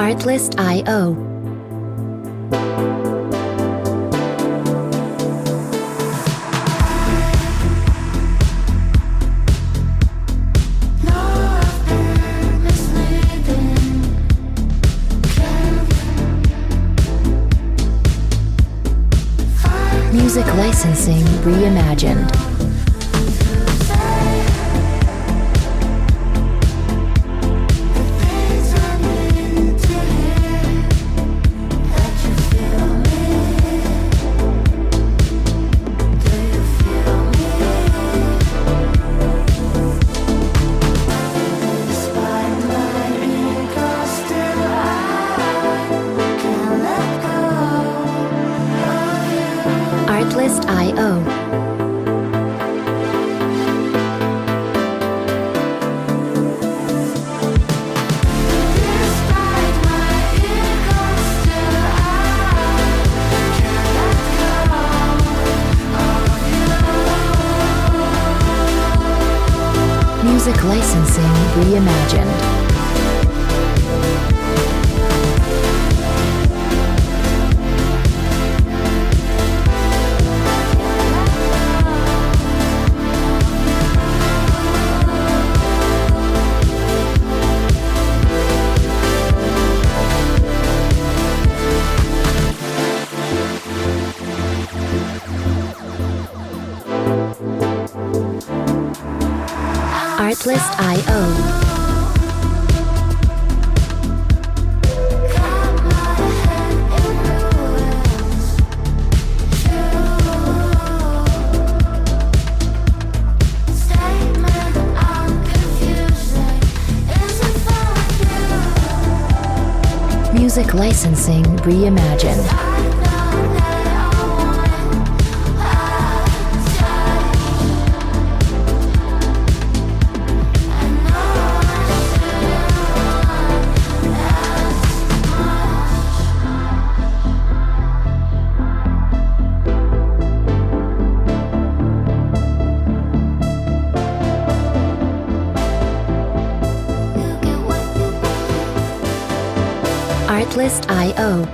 Artlist.io. Music licensing reimagined. Artlist.io. Music licensing reimagined. Artlist.io. Music licensing reimagined. Artlist.io.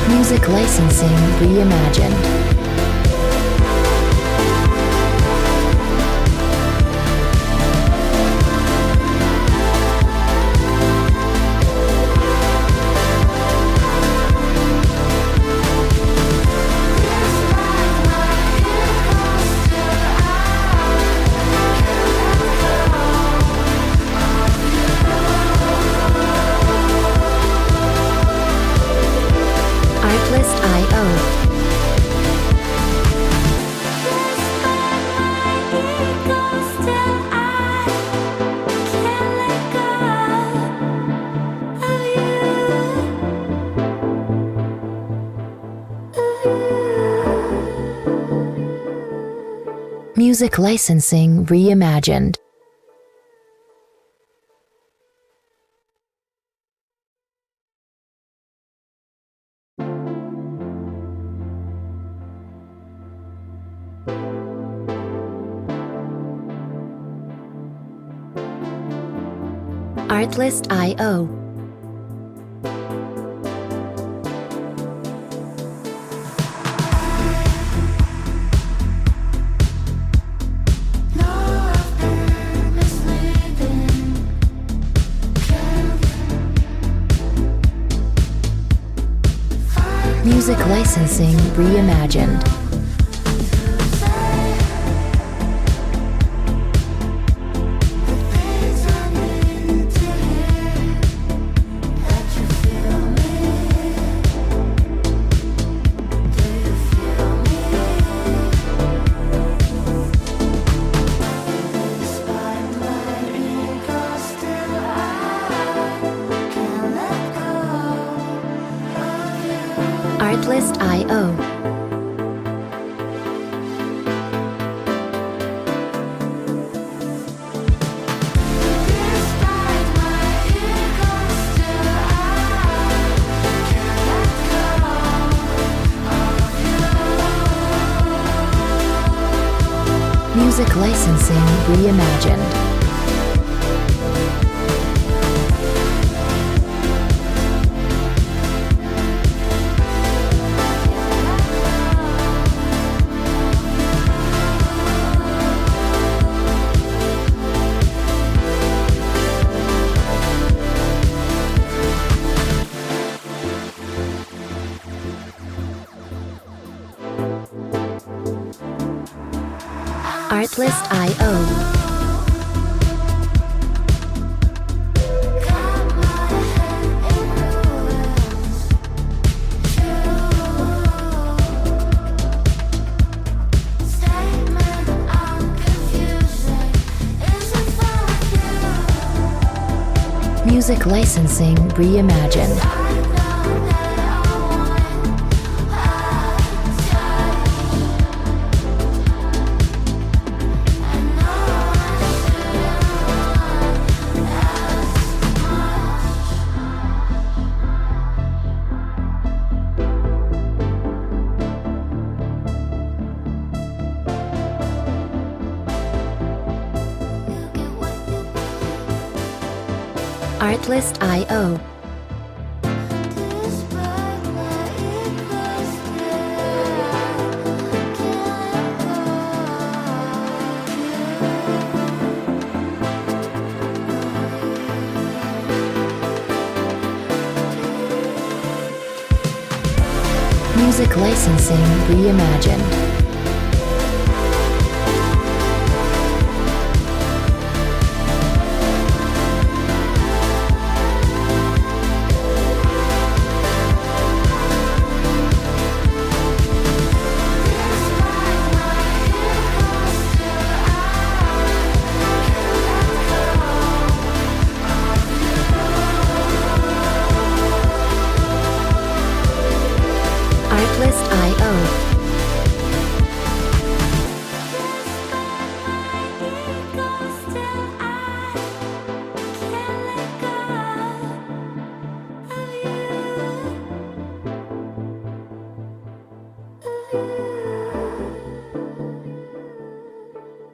Music licensing reimagined. Artlist.io. Music licensing reimagined. Artlist.io. Music licensing reimagined. Artlist.io. licensing reimagined. Artlist.io. Music licensing reimagined. Artlist.io. Music licensing reimagined. Artlist.io.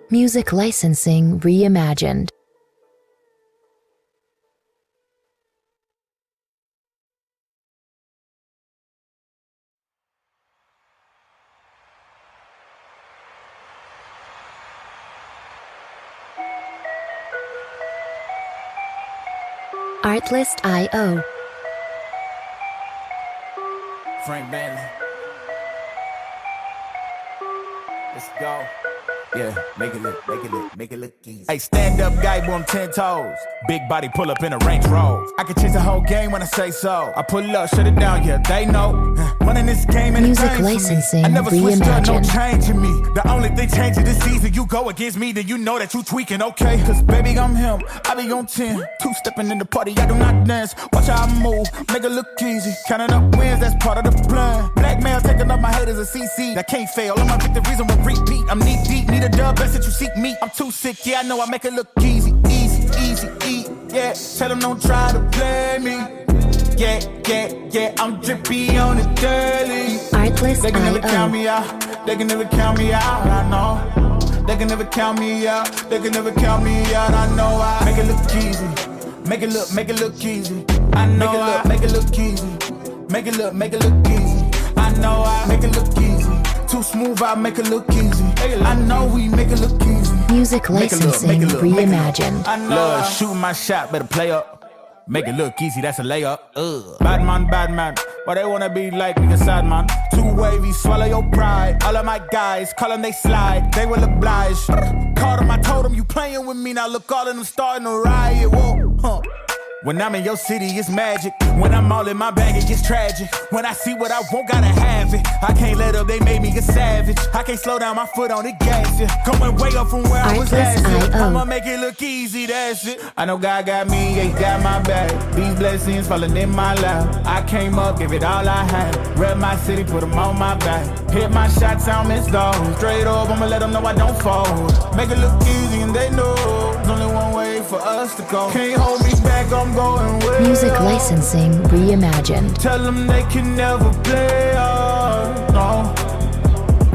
Music licensing reimagined. Artlist.io. Frank Bailey. Let's go. Yeah, make it look easy. Hey, stand up guy, boom, 10 toes. Big body pull up in a Range Rover. I can change the whole game when I say so. I pull up, shut it down, yeah, they know. Running this game and Music licensing I never switched up, no reimagined. change in me. The only thing changing this season, you go against me, then you know that you tweaking, okay? Cause baby, I'm him, I be on 10. Two-stepping in the party, I do not dance. Watch how I move, make it look easy. Counting up wins, that's part of the plan. Blackmail, taking up my haters a CC. That can't fail, all my victories on repeat. I'm knee deep, need a dub, best that you seek me. I'm too sick, yeah, I know I make it look easy. Yeah, tell them don't try to play me. Yeah, I'm drippy on the daily. They can never count me out, they can never count me out, I know. They can never count me out, they can never count me out, I know. I make it look easy, make it look easy. I know I make it look easy, make it look easy. I know I make it look easy. Too smooth, I make it look easy. I know we make it look easy. Music licensing reimagined. I know shooting my shot, better play up. Make it look easy, that's a layup. Bad man. Why they wanna be like me, a sad man? Too wavy, swallow your pride. All of my guys, call them, they slide. They will oblige. Called them, I told them, you playing with me. Now look, all of them starting to riot. Whoa, huh. When I'm in your city, it's magic. When I'm all in my bag, it gets tragic. When I see what I want, gotta have it. I can't let up, they made me a savage. I can't slow down my foot on the gas, yeah. Going way up from where I was last year. I'ma make it look easy, that's it. I know God got me, yeah, he got my back. These blessings falling in my lap. I came up, give it all I had. Rep my city, put them on my back. Hit my shots, I don't miss those. Straight up, I'ma let them know I don't fold. Make it look easy and they know. There's only one way for us to go. Can't hold me back, I'm going way Music up. licensing reimagined. Tell them they can never play us, no.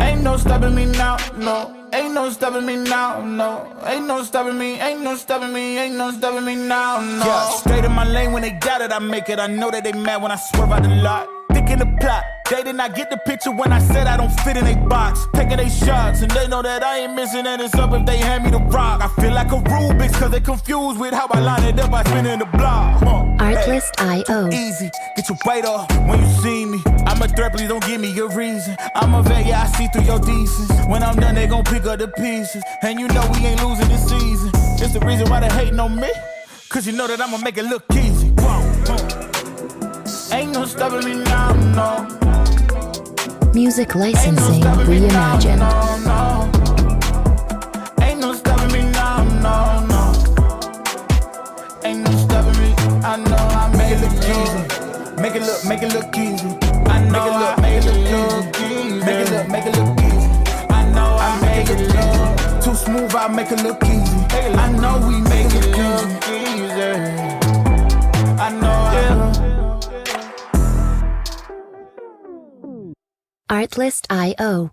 Ain't no stopping me now, no. Ain't no stopping me now, no. Ain't no stopping me, ain't no stopping me, ain't no stopping me now, no. Yeah, straight in my lane when they doubt it, I make it. I know that they mad when I swerve out the lot. Thick in the plot, they did not get the picture when I said I don't fit in a box. Taking they shots, and they know that I ain't missing, and it's up if they hand me the rock. I feel like a Rubik's, cause they confused with how I line it up, I spin in the block. Artlist.io. Easy, get your weight up when you see me. I'm a threat, please don't give me a reason. I'm a vet, yeah, I see through your decence. When I'm done, they gon' pick up the pieces. And you know we ain't losing this season. It's the reason why they hating on me, cause you know that I'ma make it look easy. Ain't no stopping me now, no. Music licensing reimagined. Ain't no stopping me now, no, no. Ain't no stopping me. I know I make it look easy. Make it look easy. I know I make it look easy. Make it look easy. I know I make it look too smooth. I make it look easy. I know we make it look easy. I know. Artlist.io.